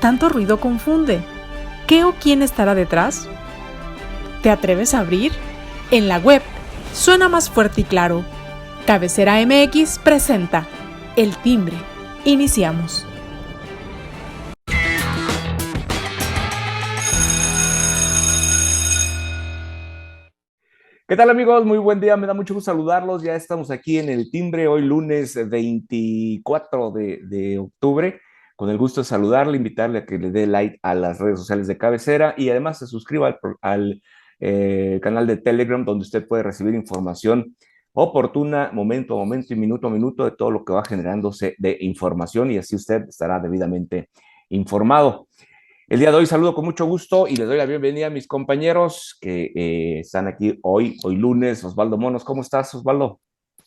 tanto ruido confunde. ¿Qué o quién estará detrás? ¿Te atreves a abrir? En la web suena más fuerte y claro. Cabecera MX presenta El Timbre. Iniciamos. ¿Qué tal, amigos? Muy buen día, me da mucho gusto saludarlos. Ya estamos aquí en El Timbre, hoy lunes 24 de octubre. Con el gusto de saludarle, invitarle a que le dé like a las redes sociales de cabecera y además se suscriba al canal de Telegram, donde usted puede recibir información oportuna, momento a momento y minuto a minuto de todo lo que va generándose de información, y así usted estará debidamente informado. El día de hoy saludo con mucho gusto y le doy la bienvenida a mis compañeros que están aquí hoy lunes. Osvaldo Monos, ¿cómo estás, Osvaldo?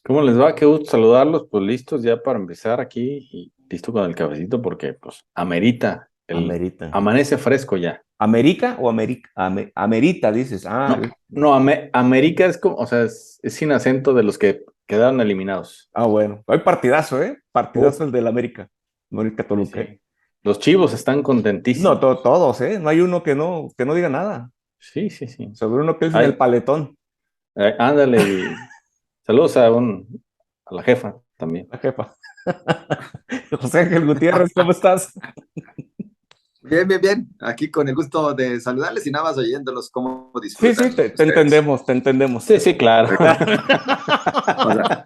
¿Cómo les va? Qué gusto saludarlos. Pues listos ya para empezar aquí y listo con el cafecito porque pues amerita, Amerita. amanece fresco ya. ¿América o América? Amerita, dices. No, América es como, o sea, es sin acento de los que quedaron eliminados. Bueno. Hoy partidazo, ¿eh? Oh, Partidazo el del América. América sí, Toluca. sí. Los chivos están No, contentísimos. todos, ¿eh? No hay uno que no diga nada. Sí, sí, sí. Sobre uno que es en el Ay, paletón. ándale y saludos a la jefa también. La jefa. José Ángel Gutiérrez, ¿cómo estás? Bien, bien, bien. Aquí con el gusto de saludarles y nada más oyéndolos cómo Sí, sí, disfrutan te ustedes. entendemos, te entendemos. Sí, sí, claro. O sea,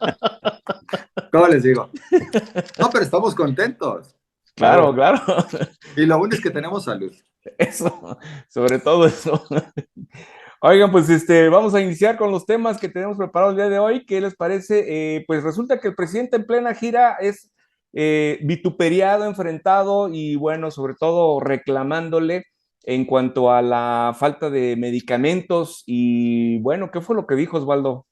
¿cómo les digo? No, pero estamos contentos. Claro, claro. Y lo único es que tenemos salud. Eso, sobre todo eso. Oigan, pues vamos a iniciar con los temas que tenemos preparados el día de hoy. ¿Qué les parece? Pues resulta que el presidente en plena gira es vituperiado, enfrentado y bueno, sobre todo reclamándole en cuanto a la falta de medicamentos. Y bueno, ¿qué fue lo que dijo, Osvaldo?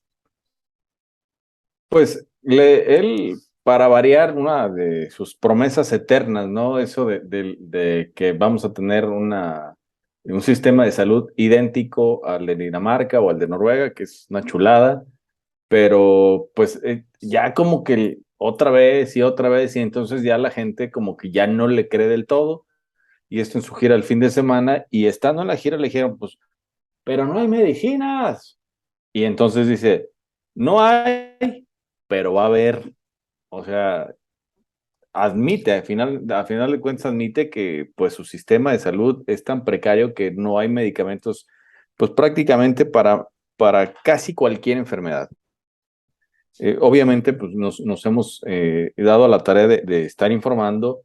Pues él, para variar, una de sus promesas eternas, ¿no? Eso de que vamos a tener un sistema de salud idéntico al de Dinamarca o al de Noruega, que es una chulada, pero pues ya como que otra vez, y entonces ya la gente como que ya no le cree del todo, y esto en su gira el fin de semana, y estando en la gira le dijeron, pues, pero no hay medicinas. Y entonces dice, no hay, pero va a haber. O sea, admite, al final de cuentas admite que pues su sistema de salud es tan precario que no hay medicamentos, pues prácticamente para casi cualquier enfermedad. Obviamente, pues nos hemos dado a la tarea de estar informando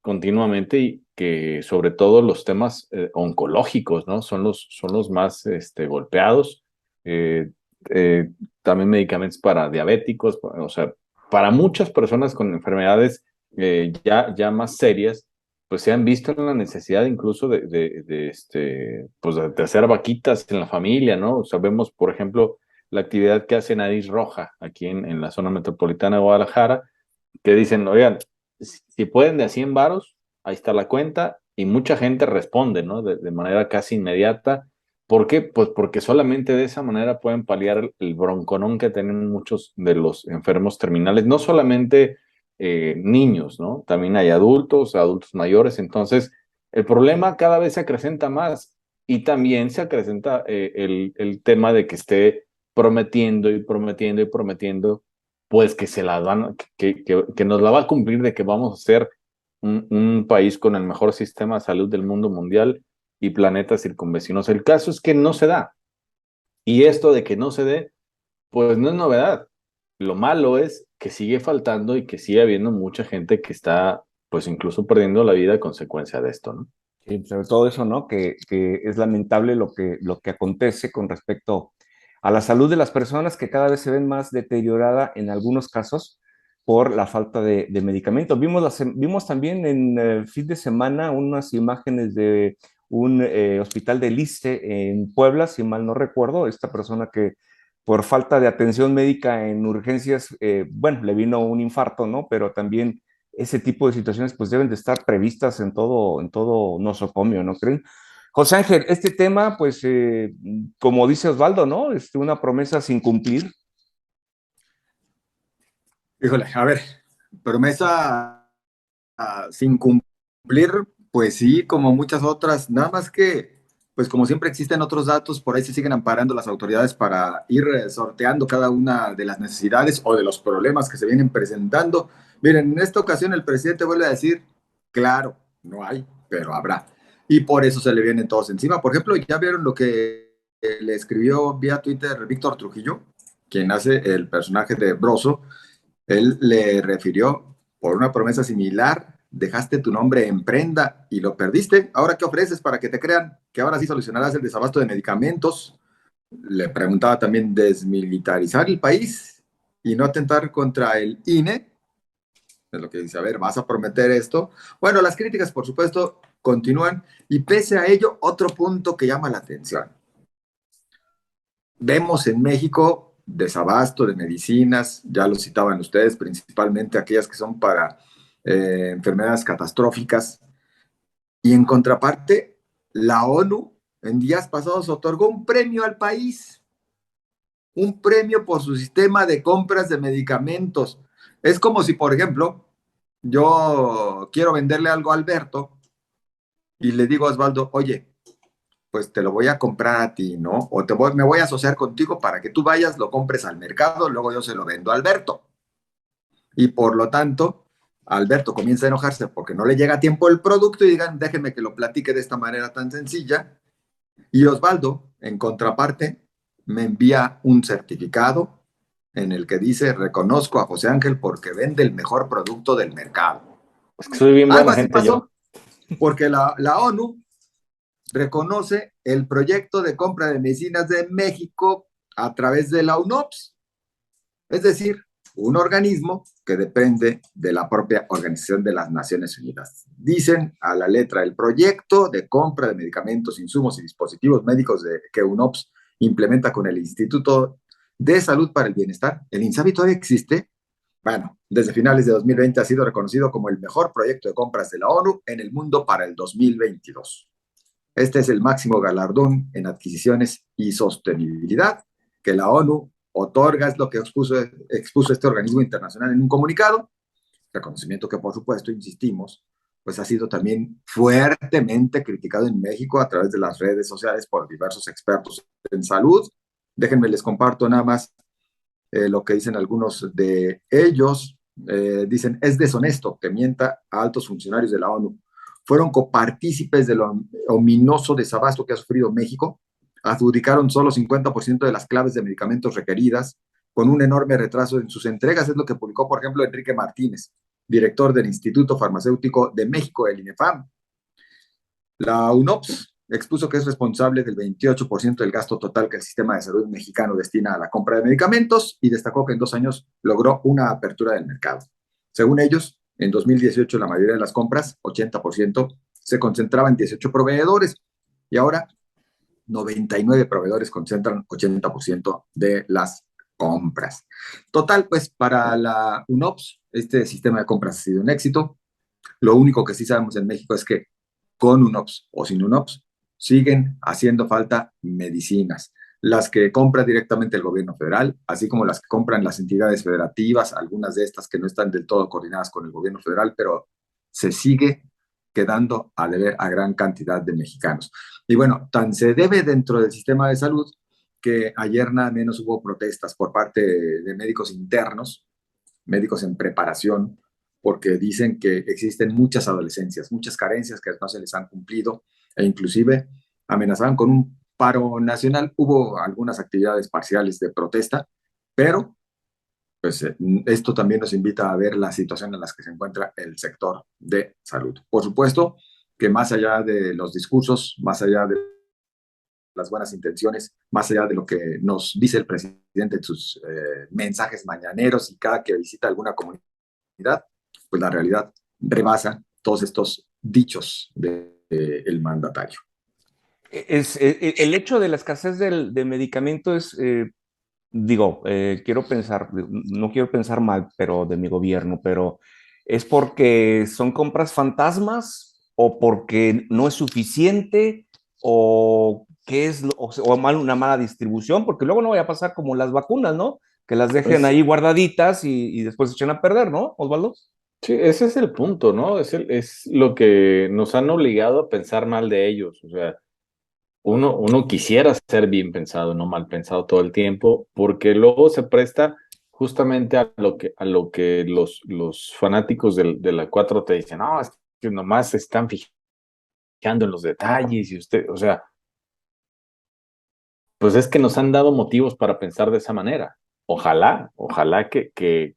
continuamente y que sobre todo los temas oncológicos, ¿no? Son los más golpeados. Eh, eh, También medicamentos para diabéticos, o sea, para muchas personas con enfermedades ya más serias, pues se han visto en la necesidad incluso pues de hacer vaquitas en la familia, ¿no? Sabemos, por ejemplo, la actividad que hace Nariz Roja aquí en la zona metropolitana de Guadalajara, que dicen, oigan, si pueden de a 100 varos, ahí está la cuenta, y mucha gente responde, ¿no? De manera casi inmediata. ¿Por qué? Pues porque solamente de esa manera pueden paliar el bronconón que tienen muchos de los enfermos terminales, no solamente niños, ¿no? También hay adultos mayores, entonces el problema cada vez se acrecenta más y también se acrecenta el tema de que esté prometiendo y prometiendo y prometiendo, pues que se la van, que nos la va a cumplir de que vamos a ser un país con el mejor sistema de salud del mundo mundial y planetas circunvecinos. El caso es que no se da. Y esto de que no se dé, pues no es novedad. Lo malo es que sigue faltando y que sigue habiendo mucha gente que está, pues incluso perdiendo la vida a consecuencia de esto, ¿no? Sí, sobre todo eso, ¿no? Que es lamentable lo que acontece con respecto a la salud de las personas, que cada vez se ven más deteriorada en algunos casos por la falta de medicamentos. Vimos también en el fin de semana unas imágenes de un hospital de Issste en Puebla, si mal no recuerdo, esta persona que por falta de atención médica en urgencias, bueno, le vino un infarto, ¿no? Pero también ese tipo de situaciones pues deben de estar previstas en todo nosocomio, ¿no creen? José Ángel, este tema, pues, como dice Osvaldo, ¿no? Una promesa sin cumplir. Híjole, a ver, promesa sin cumplir, Pues sí, como muchas otras, nada más que, pues como siempre existen otros datos, por ahí se siguen amparando las autoridades para ir sorteando cada una de las necesidades o de los problemas que se vienen presentando. Miren, en esta ocasión el presidente vuelve a decir, claro, no hay, pero habrá. Y por eso se le vienen todos encima. Por ejemplo, ya vieron lo que le escribió vía Twitter Víctor Trujillo, quien hace el personaje de Broso. Él le refirió, por una promesa similar, dejaste tu nombre en prenda y lo perdiste. ¿Ahora qué ofreces para que te crean que ahora sí solucionarás el desabasto de medicamentos? Le preguntaba también desmilitarizar el país y no atentar contra el INE. Es lo que dice, a ver, ¿vas a prometer esto? Bueno, las críticas, por supuesto, continúan y pese a ello, otro punto que llama la atención. Vemos en México desabasto de medicinas, ya lo citaban ustedes, principalmente aquellas que son para enfermedades catastróficas. Y en contraparte, la ONU en días pasados otorgó un premio al país, un premio por su sistema de compras de medicamentos. Es como si, por ejemplo, yo quiero venderle algo a Alberto y le digo a Osvaldo, oye, pues te lo voy a comprar a ti, ¿no? Me voy a asociar contigo para que tú vayas, lo compres al mercado, luego yo se lo vendo a Alberto. Y por lo tanto, Alberto comienza a enojarse porque no le llega a tiempo el producto y digan, déjenme que lo platique de esta manera tan sencilla. Y Osvaldo, en contraparte, me envía un certificado en el que dice, reconozco a José Ángel porque vende el mejor producto del mercado. Es que soy bien Algo buena así gente yo. pasó, porque la ONU reconoce el proyecto de compra de medicinas de México a través de la UNOPS, es decir, un organismo que depende de la propia Organización de las Naciones Unidas. Dicen a la letra, el proyecto de compra de medicamentos, insumos y dispositivos médicos que UNOPS implementa con el Instituto de Salud para el Bienestar. ¿El INSABI todavía existe? Bueno, desde finales de 2020 ha sido reconocido como el mejor proyecto de compras de la ONU en el mundo para el 2022. Este es el máximo galardón en adquisiciones y sostenibilidad que la ONU otorga, es lo que expuso este organismo internacional en un comunicado, reconocimiento que por supuesto, insistimos, pues ha sido también fuertemente criticado en México a través de las redes sociales por diversos expertos en salud. Déjenme les comparto nada más lo que dicen algunos de ellos. Dicen, es deshonesto que mienta a altos funcionarios de la ONU. Fueron copartícipes del ominoso desabasto que ha sufrido México, adjudicaron solo 50% de las claves de medicamentos requeridas, con un enorme retraso en sus entregas, es lo que publicó, por ejemplo, Enrique Martínez, director del Instituto Farmacéutico de México, el INEFAM. La UNOPS expuso que es responsable del 28% del gasto total que el sistema de salud mexicano destina a la compra de medicamentos y destacó que en 2 años logró una apertura del mercado. Según ellos, en 2018 la mayoría de las compras, 80%, se concentraba en 18 proveedores y ahora 99 proveedores concentran 80% de las compras. Total, pues para la UNOPS, este sistema de compras ha sido un éxito. Lo único que sí sabemos en México es que con UNOPS o sin UNOPS siguen haciendo falta medicinas. Las que compra directamente el gobierno federal, así como las que compran las entidades federativas, algunas de estas que no están del todo coordinadas con el gobierno federal, pero se sigue quedando a deber a gran cantidad de mexicanos. Y bueno, tan se debe dentro del sistema de salud que ayer nada menos hubo protestas por parte de médicos internos, médicos en preparación, porque dicen que existen muchas adolescencias, muchas carencias que no se les han cumplido e inclusive amenazaban con un paro nacional. Hubo algunas actividades parciales de protesta, pero pues esto también nos invita a ver la situación en la que se encuentra el sector de salud. Por supuesto que más allá de los discursos, más allá de las buenas intenciones, más allá de lo que nos dice el presidente en sus mensajes mañaneros y cada que visita alguna comunidad, pues la realidad rebasa todos estos dichos del mandatario. El hecho de la escasez de medicamento es, quiero pensar, no quiero pensar mal, pero de mi gobierno, pero ¿es porque son compras fantasmas o porque no es suficiente o qué es, o una mala distribución? Porque luego no vaya a pasar como las vacunas, ¿no? Que las dejen Pues, ahí guardaditas y después se echan a perder, ¿no, Osvaldo? Sí, ese es el punto, ¿no? Es lo que nos han obligado a pensar mal de ellos. O sea, uno quisiera ser bien pensado, no mal pensado todo el tiempo, porque luego se presta justamente a lo que los fanáticos de la 4 te dicen, no, es que nomás se están fijando en los detalles y usted, o sea, pues es que nos han dado motivos para pensar de esa manera. Ojalá que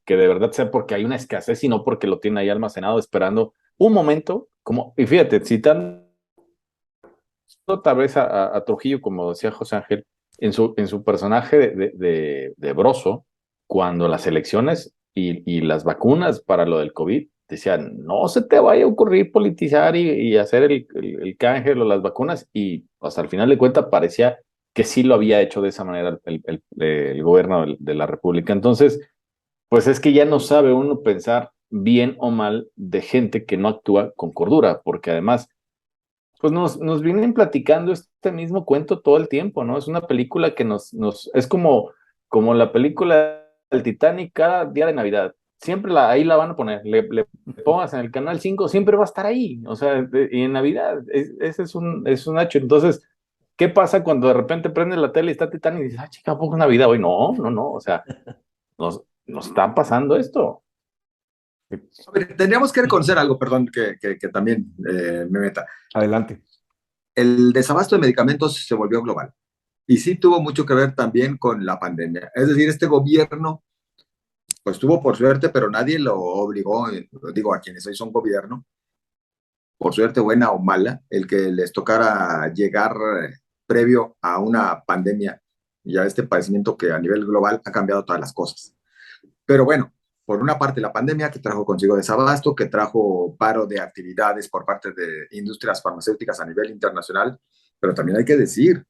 de verdad sea porque hay una escasez y no porque lo tiene ahí almacenado esperando un momento, como, y fíjate, citando tal vez a Trujillo, como decía José Ángel, en su personaje de Broso, cuando las elecciones y las vacunas para lo del COVID, decían, no se te vaya a ocurrir politizar y hacer el canje o las vacunas, y hasta al final de cuentas parecía que sí lo había hecho de esa manera el gobierno de la República. Entonces, pues es que ya no sabe uno pensar bien o mal de gente que no actúa con cordura, porque además pues nos vienen platicando este mismo cuento todo el tiempo, ¿no? Es una película que es como la película del Titanic cada día de Navidad. Siempre ahí la van a poner, le pongas en el canal 5 siempre va a estar ahí, o sea, y en Navidad, ese es un hecho. Entonces, ¿qué pasa cuando de repente prende la tele y está Titanic y dices, ah, chica, ¿a poco es Navidad hoy? No, no, no, o sea, nos está pasando esto. A ver, tendríamos que reconocer algo, perdón, que también me meta. Adelante. El desabasto de medicamentos se volvió global y sí tuvo mucho que ver también con la pandemia. Es decir, este gobierno, pues tuvo por suerte, pero nadie lo obligó, digo, a quienes hoy son gobierno, por suerte buena o mala, el que les tocara llegar previo a una pandemia y a este padecimiento que a nivel global ha cambiado todas las cosas. Pero bueno, por una parte la pandemia que trajo consigo desabasto, que trajo paro de actividades por parte de industrias farmacéuticas a nivel internacional, pero también hay que decir,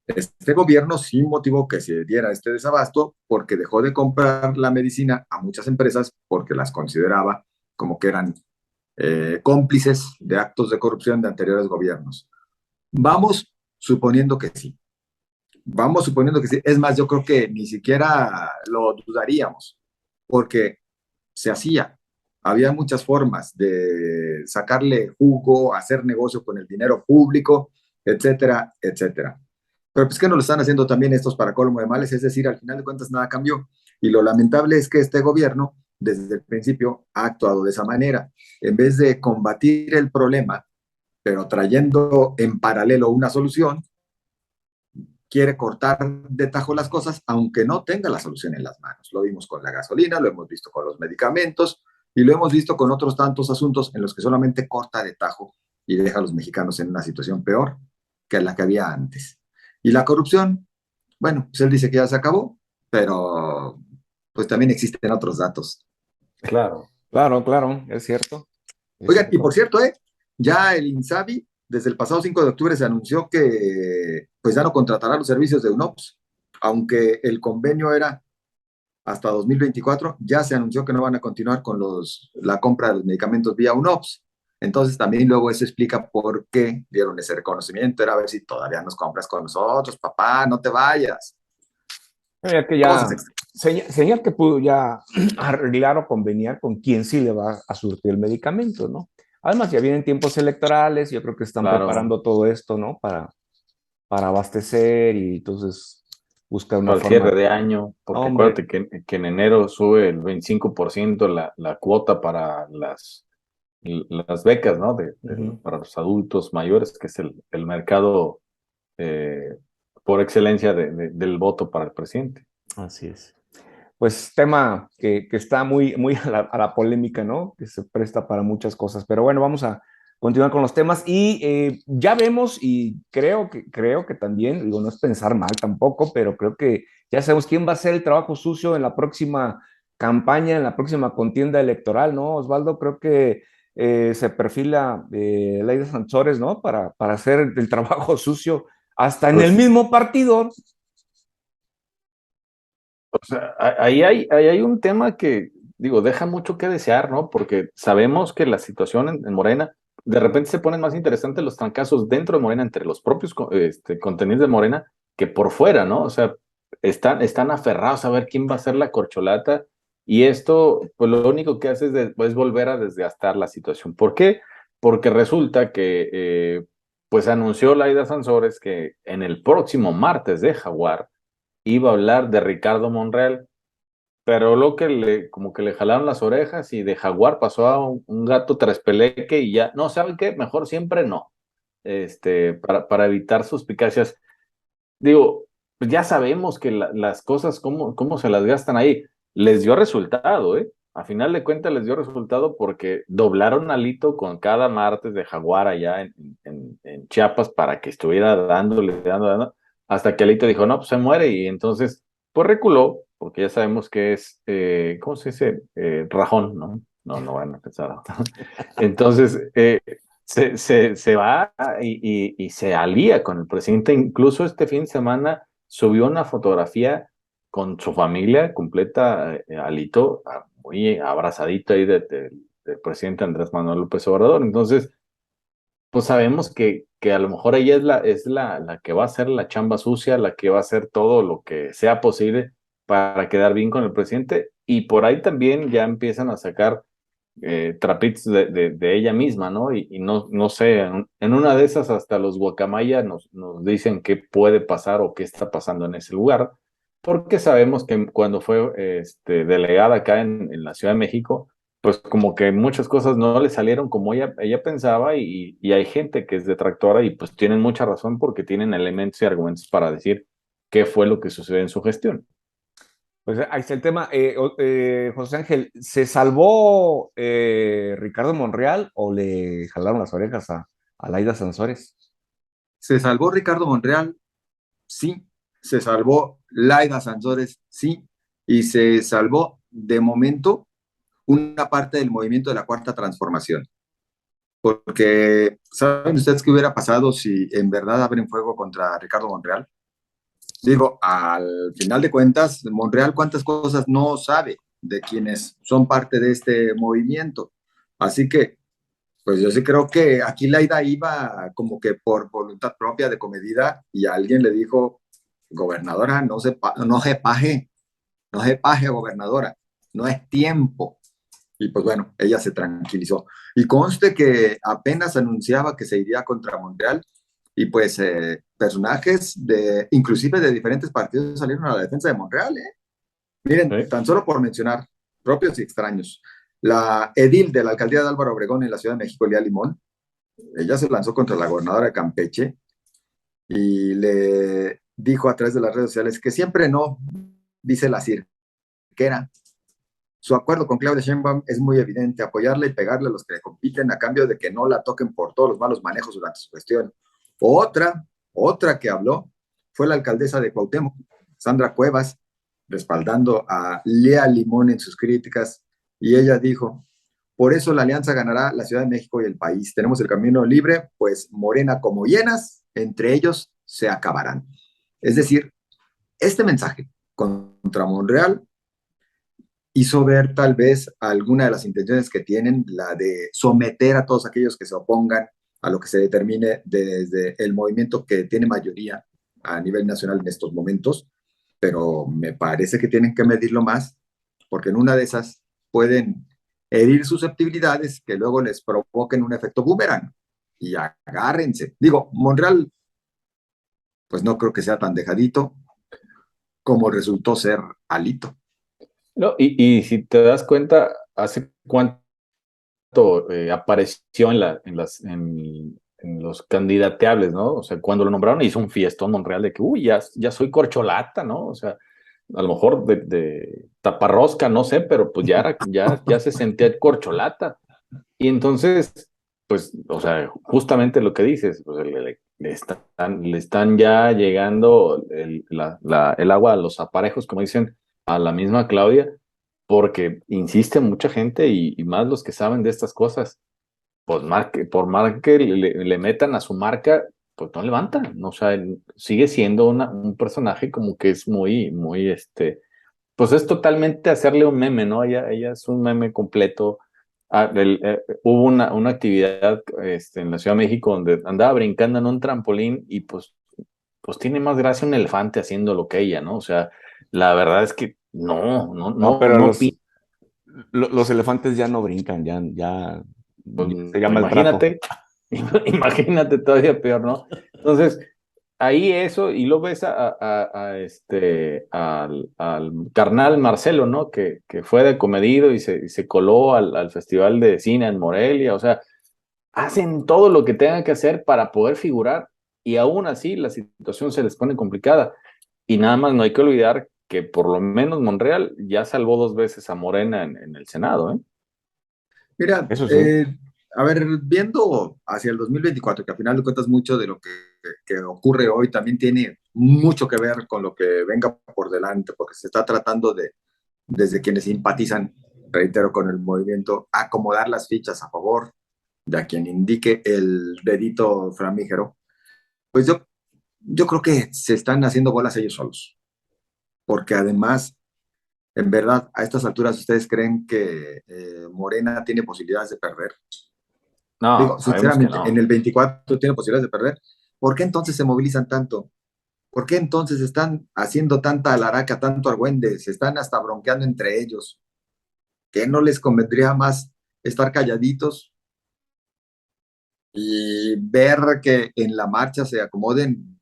este gobierno sí motivó que se diera este desabasto porque dejó de comprar la medicina a muchas empresas porque las consideraba como que eran cómplices de actos de corrupción de anteriores gobiernos. Vamos suponiendo que sí. Vamos suponiendo que sí. Es más, yo creo que ni siquiera lo dudaríamos, porque se hacía. Había muchas formas de sacarle jugo, hacer negocio con el dinero público, etcétera, etcétera. Pero pues que no lo están haciendo también estos para colmo de males, es decir, al final de cuentas nada cambió. Y lo lamentable es que este gobierno, desde el principio, ha actuado de esa manera. En vez de combatir el problema, pero trayendo en paralelo una solución, quiere cortar de tajo las cosas, aunque no tenga la solución en las manos. Lo vimos con la gasolina, lo hemos visto con los medicamentos y lo hemos visto con otros tantos asuntos en los que solamente corta de tajo y deja a los mexicanos en una situación peor que la que había antes. Y la corrupción, bueno, pues él dice que ya se acabó, pero pues también existen otros datos. Claro. Claro, es cierto. Es Oigan, y por cierto. cierto, ya el INSABI, desde el pasado 5 de octubre, se anunció que pues ya no contratará los servicios de UNOPS, aunque el convenio era hasta 2024, ya se anunció que no van a continuar con la compra de los medicamentos vía UNOPS. Entonces también luego eso explica por qué dieron ese reconocimiento, era a ver si todavía nos compras con nosotros, papá, no te vayas. Señal que Cosas ya, extrañas. señal que pudo ya arreglar o conveniar con quién sí le va a surtir el medicamento, ¿no? Además, ya vienen tiempos electorales, yo creo que están Claro, preparando todo esto, ¿no? Para abastecer y entonces buscar una para el cierre forma. de año, porque Hombre, acuérdate que en enero sube el 25% la cuota para las becas, ¿no? ujú, para los adultos mayores, que es el mercado eh, por excelencia del voto para el presidente. así es. Pues tema que está muy a la polémica, ¿no? Que se presta para muchas cosas. Pero bueno, vamos a continuar con los temas y ya vemos y creo que también, digo, no es pensar mal tampoco, pero creo que ya sabemos quién va a hacer el trabajo sucio en la próxima campaña, en la próxima contienda electoral, ¿no? Osvaldo, creo que se perfila Laida Sansores, ¿no? Para hacer el trabajo sucio hasta en el Pues, mismo partido. o sea, ahí hay un tema que, digo, deja mucho que desear, ¿no? Porque sabemos que la situación en Morena, de repente se ponen más interesantes los trancazos dentro de Morena, entre los propios contenidos de Morena, que por fuera, ¿no? O sea, están aferrados a ver quién va a ser la corcholata Y esto, pues lo único que hace es volver a desgastar la situación. ¿Por qué? Porque resulta que, pues anunció Laida Sansores que en el próximo martes de Jaguar iba a hablar de Ricardo Monreal, pero como que le jalaron las orejas y de Jaguar pasó a un gato traspeleque y ya, no, ¿saben qué? Mejor siempre no, para evitar suspicacias. Digo, pues ya sabemos que las cosas, cómo se las gastan ahí. Les dio resultado, ¿eh? A final de cuentas les dio resultado porque doblaron a Alito con cada martes de Jaguar allá en Chiapas para que estuviera dando, hasta que Alito dijo, no, pues se muere y entonces, pues reculó, porque ya sabemos que es, ¿cómo se dice? Rajón, ¿no? No van a pensar. Entonces, se va y se alía con el presidente. Incluso este fin de semana subió una fotografía con su familia completa, Alito, muy abrazadito ahí del presidente Andrés Manuel López Obrador. Entonces, pues sabemos que a lo mejor ella es la que va a hacer la chamba sucia, la que va a hacer todo lo que sea posible para quedar bien con el presidente. Y por ahí también ya empiezan a sacar trapitos de ella misma, ¿no? Y no sé, en una de esas hasta los guacamaya nos dicen qué puede pasar o qué está pasando en ese lugar, porque sabemos que cuando fue delegada acá en la Ciudad de México, pues como que muchas cosas no le salieron como ella pensaba y hay gente que es detractora y pues tienen mucha razón porque tienen elementos y argumentos para decir qué fue lo que sucedió en su gestión. Pues ahí está el tema. José Ángel, ¿se salvó Ricardo Monreal o le jalaron las orejas a Laida Sansores? ¿Se salvó Ricardo Monreal? Sí. ¿Se salvó Laida Sansores? Sí. Y se salvó de momento una parte del movimiento de la Cuarta Transformación. Porque, ¿saben ustedes qué hubiera pasado si en verdad abren fuego contra Ricardo Monreal? Digo, al final de cuentas, Monreal cuántas cosas no sabe de quienes son parte de este movimiento. Así que, pues yo sí creo que aquí Laida iba como que por voluntad propia de comedida y alguien le dijo, gobernadora, no se paje, gobernadora, no es tiempo. Y pues bueno, ella se tranquilizó. Y conste que apenas anunciaba que se iría contra Monreal y pues personajes inclusive de diferentes partidos salieron a la defensa de Monreal, ¿eh? Miren, ¿Sí? tan solo por mencionar, propios y extraños, la edil de la alcaldía de Álvaro Obregón en la Ciudad de México, Lía Limón, ella se lanzó contra la gobernadora de Campeche y le dijo a través de las redes sociales que siempre no, dice la cirquera. Su acuerdo con Claudia Sheinbaum es muy evidente, apoyarle y pegarle a los que le compiten a cambio de que no la toquen por todos los malos manejos durante su gestión. Otra que habló fue la alcaldesa de Cuauhtémoc, Sandra Cuevas, respaldando a Lía Limón en sus críticas, y ella dijo, por eso la alianza ganará la Ciudad de México y el país. Tenemos el camino libre, pues Morena como llenas, entre ellos se acabarán. Es decir, este mensaje contra Monreal hizo ver tal vez alguna de las intenciones que tienen, la de someter a todos aquellos que se opongan a lo que se determine desde el movimiento que tiene mayoría a nivel nacional en estos momentos, pero me parece que tienen que medirlo más, porque en una de esas pueden herir susceptibilidades que luego les provoquen un efecto boomerang. Y agárrense. Digo, Monreal, pues no creo que sea tan dejadito como resultó ser Alito. No, y si te das cuenta, ¿hace cuánto apareció en los candidateables, ¿no? O sea, cuando lo nombraron hizo un fiestón Monreal de que, uy, ya soy corcholata, ¿no? O sea, a lo mejor de taparrosca, no sé, pero pues ya se sentía corcholata. Y entonces, pues, o sea, justamente lo que dices, pues, le están ya llegando el agua a los aparejos, como dicen, a la misma Claudia, porque insiste mucha gente y más los que saben de estas cosas, pues por más que le metan a su marca, pues no levantan, ¿no? O sea, sigue siendo un personaje como que es muy, pues es totalmente hacerle un meme, ¿no? Ella es un meme completo. Hubo una actividad en la Ciudad de México donde andaba brincando en un trampolín y pues tiene más gracia un elefante haciendo lo que ella, ¿no? O sea, la verdad es que no, no, No, no, pero no pinta. Los elefantes ya no brincan, ya Pues, sería maltrato. imagínate, imagínate todavía peor, ¿no? Entonces, ahí eso, y lo ves al carnal Marcelo, ¿no? Que fue de comedido y se coló al Festival de Cine en Morelia, o sea, hacen todo lo que tengan que hacer para poder figurar y aún así la situación se les pone complicada. Y nada más no hay que olvidar que por lo menos Monreal ya salvó 2 veces a Morena en el Senado, ¿eh? Mira, Eso sí. a ver, viendo hacia el 2024, que al final de cuentas mucho de lo que ocurre hoy también tiene mucho que ver con lo que venga por delante, porque se está tratando de, desde quienes simpatizan, reitero, con el movimiento, acomodar las fichas a favor de a quien indique el dedito flamígero. Pues yo creo que se están haciendo bolas ellos solos, porque además, en verdad, a estas alturas, ¿ustedes creen que Morena tiene posibilidades de perder? No, Digo, sabemos que sinceramente, en no. el 24 tiene posibilidades de perder. ¿Por qué entonces se movilizan tanto? ¿Por qué entonces están haciendo tanta alaraca, tanto argüende? Se están hasta bronqueando entre ellos. ¿Qué no les convendría más estar calladitos y ver que en la marcha se acomoden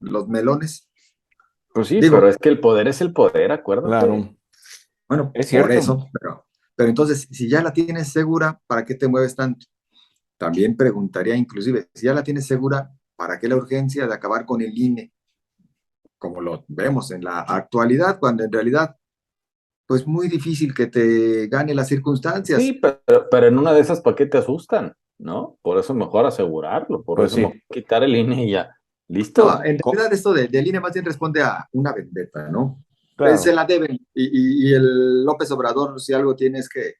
los melones? Pues sí, pero Digo, es que el poder es el poder, acuérdate. Claro, bueno, es por cierto. eso, pero entonces, si ya la tienes segura, ¿para qué te mueves tanto? También preguntaría, inclusive, si ya la tienes segura, ¿para qué la urgencia de acabar con el INE? Como lo vemos en la actualidad, cuando en realidad, pues muy difícil que te gane las Sí, circunstancias. pero en una de esas, ¿para qué te asustan? ¿No? Por eso mejor asegurarlo, por Pues eso mejor sí, quitar el INE y ya. No, ¿Listo? en realidad esto del INE más bien responde a una vendetta, ¿no? Se claro. la deben y el López Obrador, si algo tiene es que,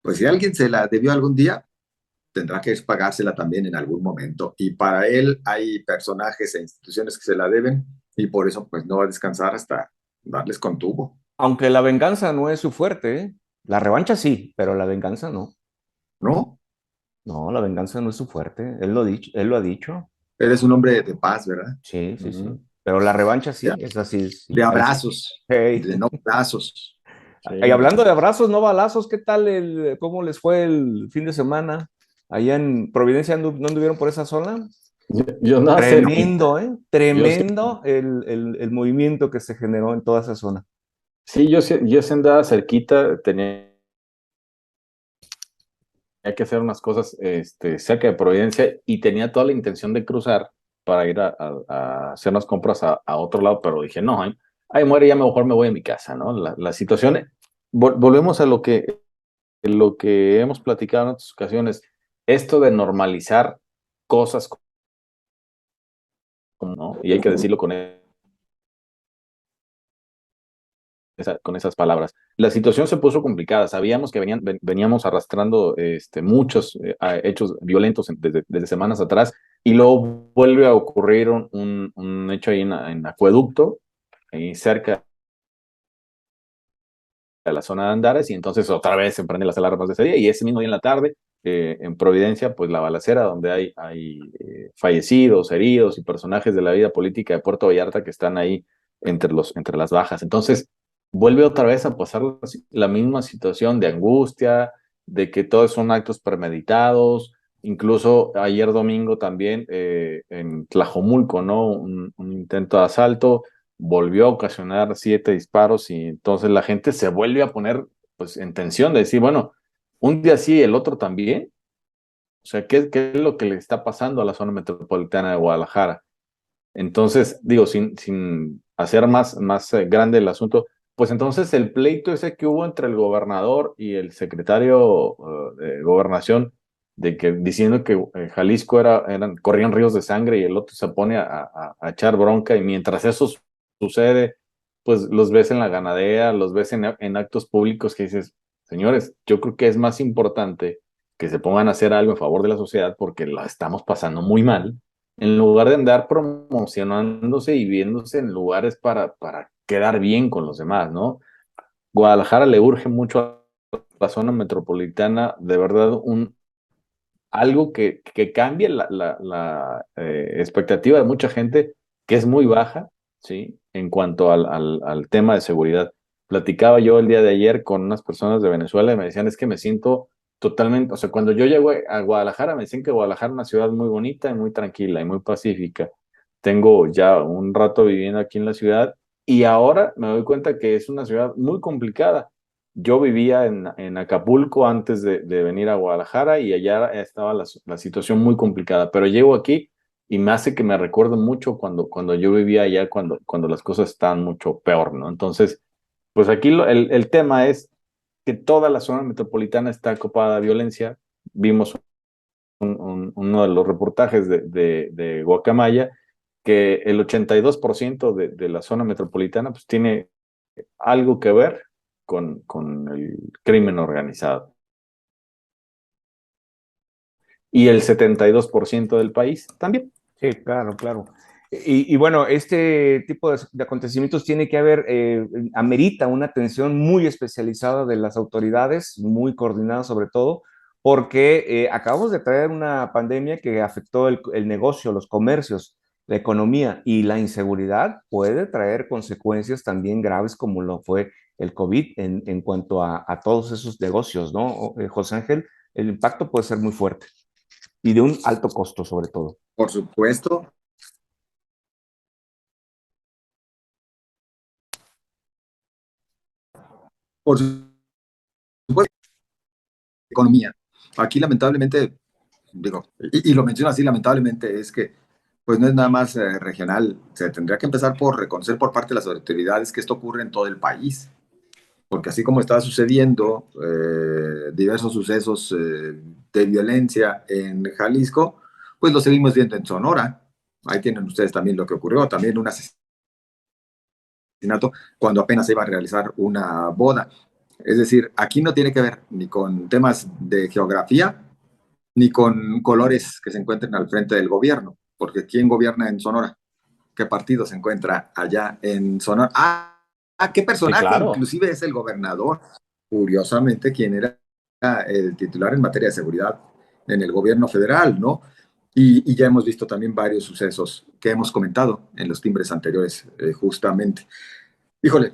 pues si alguien se la debió algún día, tendrá que pagársela también en algún momento. Y para él hay personajes e instituciones que se la deben y por eso pues no va a descansar hasta darles con tubo, Aunque la venganza no es su fuerte, ¿eh? La revancha sí, pero la venganza no. ¿no? No, la venganza no es su fuerte. Él lo ha dicho. Eres un hombre de paz, ¿verdad? Sí, sí, sí. Ujú. Pero la revancha De, sí, es así. de Sí. abrazos, Hey. de no abrazos. Y Sí. hablando de abrazos, no balazos, ¿qué tal cómo les fue el fin de semana? Allá en Providencia, ¿no anduvieron por esa zona? Yo nada cerquita. Tremendo, ¿eh? Yo sí, Tremendo el movimiento que se generó en toda esa zona. sí, yo sí andaba cerquita, tenía que hacer unas cosas cerca de Providencia y tenía toda la intención de cruzar para ir a hacer unas compras a otro lado, pero dije, no, ahí muere, ya mejor me voy a mi casa, ¿no? La situación, volvemos a lo que hemos platicado en otras ocasiones, esto de normalizar cosas, como, ¿no? Y hay que decirlo con esas palabras. La situación se puso complicada. Sabíamos que veníamos arrastrando muchos hechos violentos desde semanas atrás y luego vuelve a ocurrir un hecho ahí en Acueducto, ahí cerca de la zona de Andares, y entonces otra vez se prenden las alarmas de ese día y ese mismo día en la tarde, en Providencia, pues la balacera donde hay fallecidos, heridos y personajes de la vida política de Puerto Vallarta que están ahí entre las bajas. Entonces, vuelve otra vez a pasar la misma situación de angustia, de que todos son actos premeditados. Incluso ayer domingo también en Tlajomulco, ¿no? Un intento de asalto volvió a ocasionar 7 disparos y entonces la gente se vuelve a poner pues en tensión de decir, bueno, un día sí, el otro también. O sea, ¿qué es lo que le está pasando a la zona metropolitana de Guadalajara? Entonces, digo, sin hacer más grande el asunto, pues entonces el pleito ese que hubo entre el gobernador y el secretario de gobernación, de que diciendo que Jalisco corrían ríos de sangre y el otro se pone a echar bronca y mientras eso sucede, pues los ves en la ganadera, los ves en actos públicos que dices, señores, yo creo que es más importante que se pongan a hacer algo en favor de la sociedad porque la estamos pasando muy mal en lugar de andar promocionándose y viéndose en lugares para quedar bien con los demás, ¿no? Guadalajara le urge mucho a la zona metropolitana, de verdad, algo que cambie la expectativa de mucha gente, que es muy baja, ¿sí? En cuanto al tema de seguridad. Platicaba yo el día de ayer con unas personas de Venezuela y me decían, es que me siento totalmente, o sea, cuando yo llego a Guadalajara, me decían que Guadalajara es una ciudad muy bonita y muy tranquila y muy pacífica. Tengo ya un rato viviendo aquí en la ciudad y ahora me doy cuenta que es una ciudad muy complicada. Yo vivía en Acapulco antes de venir a Guadalajara y allá estaba la situación muy complicada, pero llego aquí y me hace que me recuerdo mucho cuando yo vivía allá, cuando las cosas estaban mucho peor, ¿no? Entonces, pues aquí el tema es que toda la zona metropolitana está copada de violencia. Vimos uno de los reportajes de Guacamaya, que el 82% de la zona metropolitana pues, tiene algo que ver con el crimen organizado. Y el 72% del país también. Sí, claro, claro. Y bueno, este tipo de acontecimientos tiene que haber, amerita una atención muy especializada de las autoridades, muy coordinada sobre todo, porque acabamos de traer una pandemia que afectó el negocio, los comercios, la economía y la inseguridad puede traer consecuencias también graves como lo fue el COVID en cuanto a todos esos negocios, ¿no? José Ángel, el impacto puede ser muy fuerte y de un alto costo sobre todo. Por supuesto, por supuesto, economía. Aquí lamentablemente, digo, y lo menciono así lamentablemente, es que pues no es nada más regional, se tendría que empezar por reconocer por parte de las autoridades que esto ocurre en todo el país, porque así como está sucediendo diversos sucesos de violencia en Jalisco, pues lo seguimos viendo en Sonora. Ahí tienen ustedes también lo que ocurrió, también un asesinato cuando apenas se iba a realizar una boda. Es decir, aquí no tiene que ver ni con temas de geografía, ni con colores que se encuentren al frente del gobierno, porque ¿quién gobierna en Sonora? ¿Qué partido se encuentra allá en Sonora? ¿Qué Sí, personaje claro. inclusive es el gobernador? Curiosamente, quien era el titular en materia de seguridad en el gobierno federal, ¿no? Y ya hemos visto también varios sucesos que hemos comentado en los timbres anteriores, justamente. Híjole,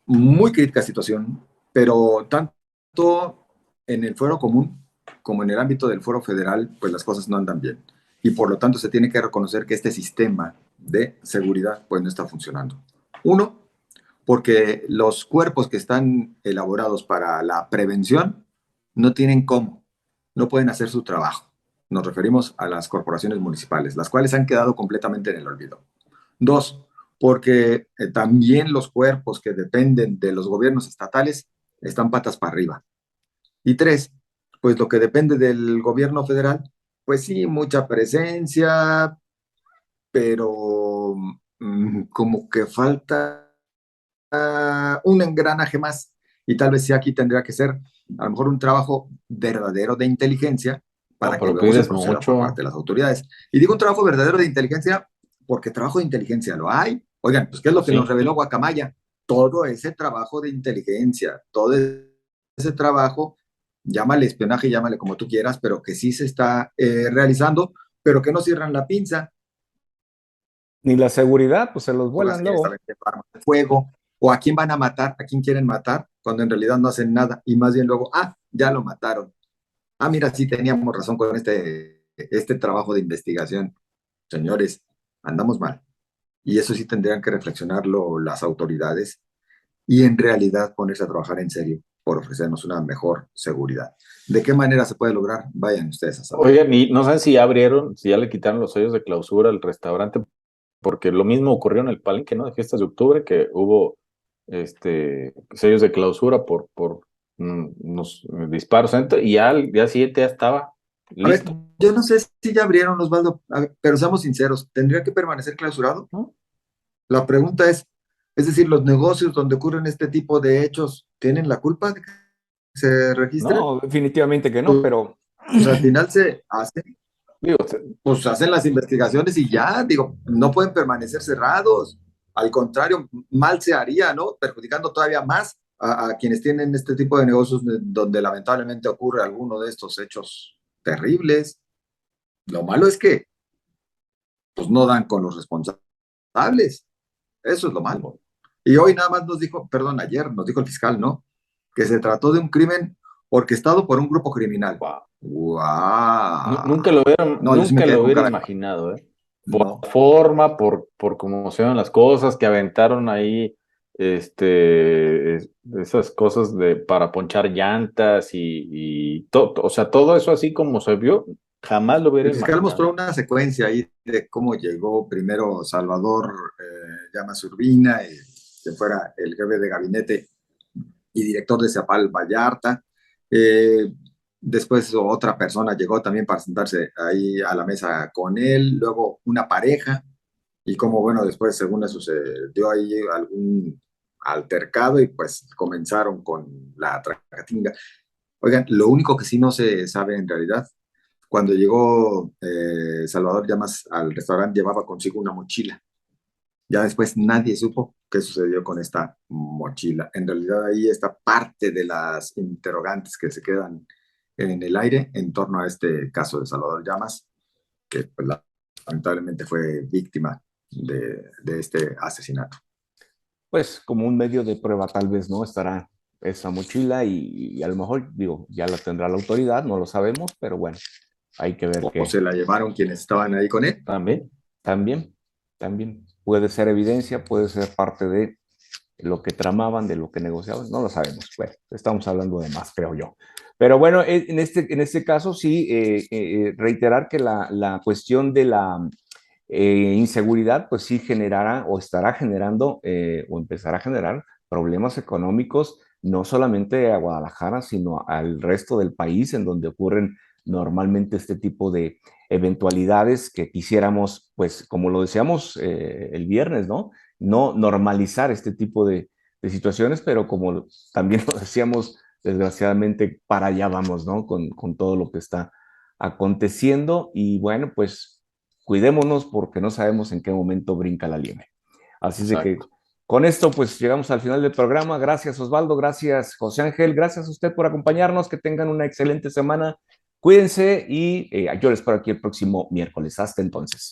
muy crítica situación, pero tanto en el fuero común como en el ámbito del fuero federal, pues las cosas no andan bien. Y por lo tanto se tiene que reconocer que este sistema de seguridad pues no está funcionando. Uno, porque los cuerpos que están elaborados para la prevención no tienen cómo, no pueden hacer su trabajo. Nos referimos a las corporaciones municipales, las cuales han quedado completamente en el olvido. Dos, porque también los cuerpos que dependen de los gobiernos estatales están patas para arriba. Y tres, pues lo que depende del gobierno federal, pues sí, mucha presencia, pero como que falta un engranaje más. Y tal vez sí aquí tendría que ser a lo mejor un trabajo verdadero de inteligencia No, para que pero luego se pides proceda por mucho. parte de las autoridades. Y digo un trabajo verdadero de inteligencia porque trabajo de inteligencia lo hay. Oigan, pues ¿qué es lo que nos Sí, reveló Guacamaya? Todo ese trabajo de inteligencia, todo ese trabajo, llámale espionaje, llámale como tú quieras, pero que sí se está realizando, pero que no cierran la pinza. Ni la seguridad, pues se los vuelan Quién está luego. vendiendo armas de fuego, o a quién van a matar, a quién quieren matar, cuando en realidad no hacen nada, y más bien luego, ya lo mataron. Mira, sí teníamos razón con este trabajo de investigación. Señores, andamos mal. Y eso sí tendrían que reflexionarlo las autoridades y en realidad ponerse a trabajar en serio por ofrecernos una mejor seguridad. ¿De qué manera se puede lograr? Vayan ustedes a saber. oigan, y no saben si ya abrieron, si ya le quitaron los sellos de clausura al restaurante, porque lo mismo ocurrió en el Palenque, ¿no? De fiestas de octubre, que hubo sellos de clausura por unos disparos, y ya al día siguiente ya estaba A ver, listo, yo no sé si ya abrieron, Osvaldo, pero seamos sinceros, ¿tendría que permanecer clausurado? ¿no? La pregunta es decir, los negocios donde ocurren este tipo de hechos, ¿tienen la culpa de que se registren? No, definitivamente que no, Pues, pero pues al final Digo, pues hacen las investigaciones y ya, digo, no pueden permanecer cerrados. Al contrario, mal se haría, ¿no? Perjudicando todavía más a quienes tienen este tipo de negocios donde lamentablemente ocurre alguno de estos hechos terribles. Lo malo es que pues no dan con los responsables. Eso es lo malo. Y hoy nada más nos dijo, perdón, ayer nos dijo el fiscal, ¿no? Que se trató de un crimen orquestado por un grupo criminal. Wow. ¡Guau! No, yo sí me Nunca quedé lo con hubiera cara. imaginado, ¿eh? Por No, la forma, por cómo se ven las cosas, que aventaron ahí esas cosas para ponchar llantas y todo, o sea, todo eso así como se vio, jamás lo hubiera el fiscal imaginado. mostró una secuencia ahí de cómo llegó primero Salvador Llamas Urbina, que fuera el jefe de gabinete y director de Zapal Vallarta. Eh, Después otra persona llegó también para sentarse ahí a la mesa con él, luego una pareja, y como bueno, después según eso se dio ahí algún altercado y pues comenzaron con la tracatinga. Oigan, lo único que sí no se sabe en realidad, cuando llegó Salvador Llamas al restaurante llevaba consigo una mochila. Ya después nadie supo qué sucedió con esta mochila. En realidad ahí está parte de las interrogantes que se quedan en el aire en torno a este caso de Salvador Llamas, que pues, lamentablemente fue víctima de este asesinato. Pues como un medio de prueba tal vez, ¿no? Estará esa mochila y a lo mejor, digo, ya la tendrá la autoridad, no lo sabemos, pero bueno, hay que ver O qué. se la llevaron quienes estaban ahí con él. También. También, también puede ser evidencia, puede ser parte de lo que tramaban, de lo que negociaban, no lo sabemos. Bueno, estamos hablando de más, creo yo. Pero bueno, en este caso sí, reiterar que la cuestión de la inseguridad, pues sí generará o estará generando o empezará a generar problemas económicos, no solamente a Guadalajara, sino al resto del país, en donde ocurren normalmente este tipo de eventualidades que quisiéramos, pues como lo decíamos el viernes, ¿no? No normalizar este tipo de situaciones, pero como también lo decíamos, desgraciadamente para allá vamos, ¿no? Con todo lo que está aconteciendo y bueno, pues cuidémonos porque no sabemos en qué momento brinca la liebre. Así es de que Exacto. con esto pues llegamos al final del programa. Gracias Osvaldo, gracias José Ángel, gracias a usted por acompañarnos, que tengan una excelente semana. Cuídense y yo les espero aquí el próximo miércoles. Hasta entonces.